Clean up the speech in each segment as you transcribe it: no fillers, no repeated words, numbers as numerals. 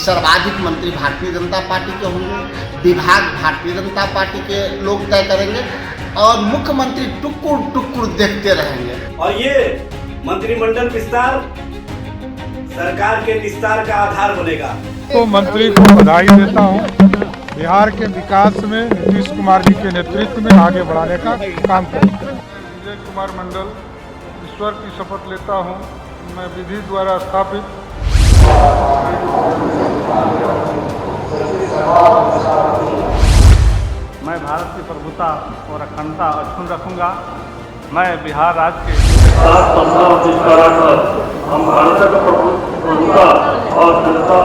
सर्वाधिक मंत्री भारतीय जनता पार्टी के होंगे, विभाग भारतीय जनता पार्टी के लोग तय करेंगे और मुख्यमंत्री टुकुर टुकुर देखते रहेंगे। और ये मंत्रिमंडल विस्तार सरकार के विस्तार का आधार बनेगा। तो मंत्री को बधाई देता हूँ। बिहार के विकास में नीतीश कुमार जी के नेतृत्व में आगे बढ़ाने का काम करेंगे। विजय कुमार मंडल, ईश्वर की शपथ लेता हूँ मैं विधि द्वारा स्थापित मैं भारत की प्रभुता और अखंडता अक्षुण्ण रखूंगा। मैं बिहार राज्य के हम भारत का प्रभुता और अखंडता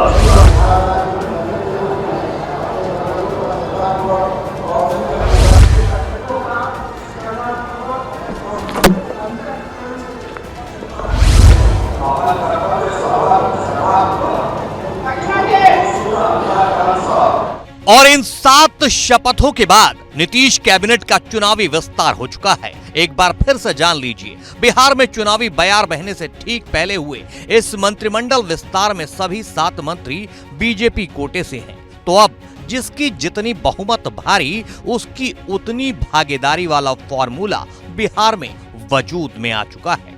और इन 7 शपथों के बाद नीतीश कैबिनेट का चुनावी विस्तार हो चुका है। एक बार फिर से जान लीजिए, बिहार में चुनावी बयार बहने से ठीक पहले हुए इस मंत्रिमंडल विस्तार में सभी 7 मंत्री बीजेपी कोटे से हैं। तो अब जिसकी जितनी बहुमत भारी उसकी उतनी भागीदारी वाला फॉर्मूला बिहार में वजूद में आ चुका है।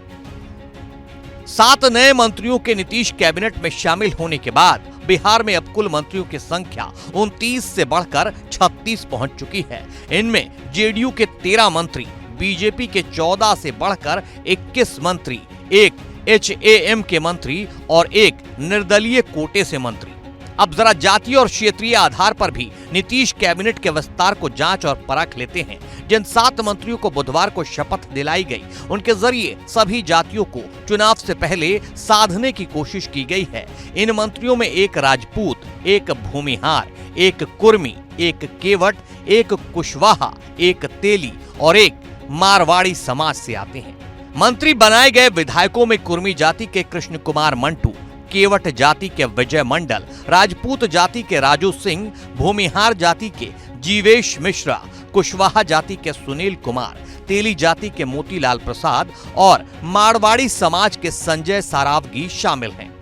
7 नए मंत्रियों के नीतीश कैबिनेट में शामिल होने के बाद बिहार में अब कुल मंत्रियों की संख्या 29 से बढ़कर 36 पहुंच चुकी है। इनमें जेडीयू के 13 मंत्री, बीजेपी के 14 से बढ़कर 21 मंत्री, एक एचएएम के मंत्री और एक निर्दलीय कोटे से मंत्री। अब जरा जातीय और क्षेत्रीय आधार पर भी नीतीश कैबिनेट के विस्तार को जांच और परख लेते हैं। जिन 7 मंत्रियों को बुधवार को शपथ दिलाई गई, उनके जरिए सभी जातियों को चुनाव से पहले साधने की कोशिश की गई है। इन मंत्रियों में एक राजपूत, एक भूमिहार, एक कुर्मी, एक केवट, एक कुशवाहा, एक तेली और एक मारवाड़ी समाज से आते हैं। मंत्री बनाए गए विधायकों में कुर्मी जाति के कृष्ण कुमार मंटू, केवट जाति के विजय मंडल, राजपूत जाति के राजू सिंह, भूमिहार जाति के जीवेश मिश्रा, कुशवाहा जाति के सुनील कुमार, तेली जाति के मोतीलाल प्रसाद और मारवाड़ी समाज के संजय सारावगी शामिल हैं।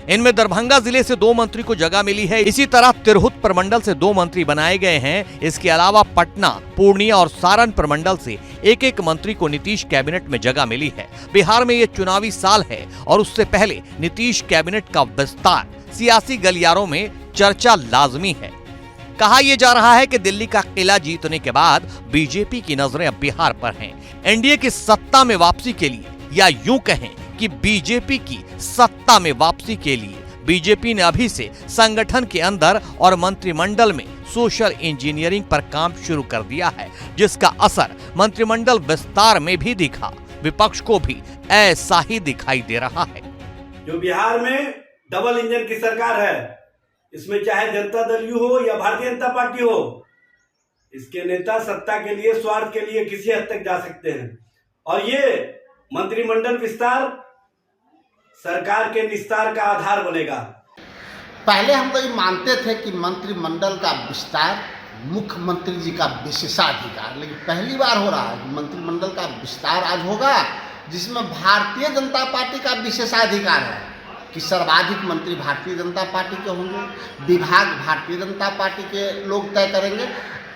इनमें दरभंगा जिले से 2 मंत्री को जगह मिली है। इसी तरह तिरहुत प्रमंडल से 2 मंत्री बनाए गए हैं। इसके अलावा पटना, पूर्णिया और सारण प्रमंडल से एक मंत्री को नीतीश कैबिनेट में जगह मिली है। बिहार में ये चुनावी साल है और उससे पहले नीतीश कैबिनेट का विस्तार सियासी गलियारों में चर्चा लाजमी है। कहा यह जा रहा है कि दिल्ली का किला जीतने के बाद बीजेपी की नजरें अब बिहार पर हैं। एनडीए की सत्ता में वापसी के लिए, या यूं कहें कि बीजेपी की सत्ता में वापसी के लिए बीजेपी ने अभी से संगठन के अंदर और मंत्रिमंडल में सोशल इंजीनियरिंग पर काम शुरू कर दिया है, जिसका असर मंत्रिमंडल विस्तार में भी दिखा। विपक्ष को भी ऐसा ही दिखाई दे रहा है। जो बिहार में डबल इंजन की सरकार है, इसमें चाहे जनता दल यू हो या भारतीय जनता पार्टी हो, इसके नेता सत्ता के लिए, स्वार्थ के लिए किसी हद तक जा सकते हैं। और ये मंत्रिमंडल विस्तार सरकार के विस्तार का आधार बनेगा। पहले हम लोग मानते थे कि मंत्रिमंडल का विस्तार मुख्यमंत्री जी का विशेषाधिकार, लेकिन पहली बार हो रहा है कि मंत्रिमंडल का विस्तार आज होगा जिसमें भारतीय जनता पार्टी का विशेषाधिकार है कि सर्वाधिक मंत्री भारतीय जनता पार्टी के होंगे, विभाग भारतीय जनता पार्टी के लोग तय करेंगे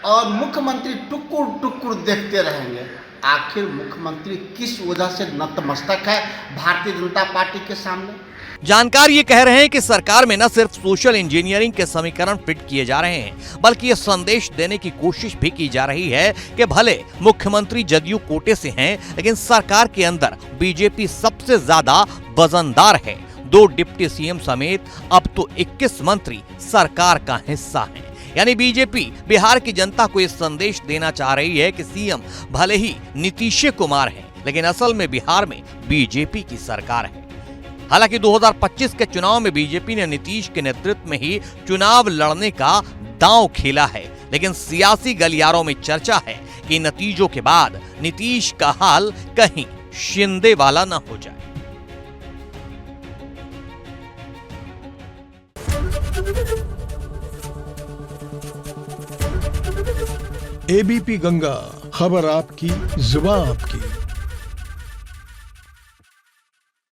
और मुख्यमंत्री टुकुर टुकुर देखते रहेंगे। आखिर मुख्यमंत्री किस वजह से नतमस्तक है भारतीय जनता पार्टी के सामने? जानकार ये कह रहे हैं कि सरकार में न सिर्फ सोशल इंजीनियरिंग के समीकरण फिट किए जा रहे हैं, बल्कि ये संदेश देने की कोशिश भी की जा रही है कि भले मुख्यमंत्री जदयू कोटे से हैं, लेकिन सरकार के अंदर बीजेपी सबसे ज्यादा वजनदार है। 2 डिप्टी सीएम समेत अब तो 21 मंत्री सरकार का हिस्सा हैं। यानी बीजेपी बिहार की जनता को यह संदेश देना चाह रही है कि सीएम भले ही नीतीश कुमार हैं, लेकिन असल में बिहार में बीजेपी की सरकार है। हालांकि 2025 के चुनाव में बीजेपी ने नीतीश के नेतृत्व में ही चुनाव लड़ने का दांव खेला है, लेकिन सियासी गलियारों में चर्चा है कि नतीजों के बाद नीतीश का हाल कहीं शिंदे वाला न हो जाए। एबीपी गंगा, खबर आपकी, जुबान आपकी।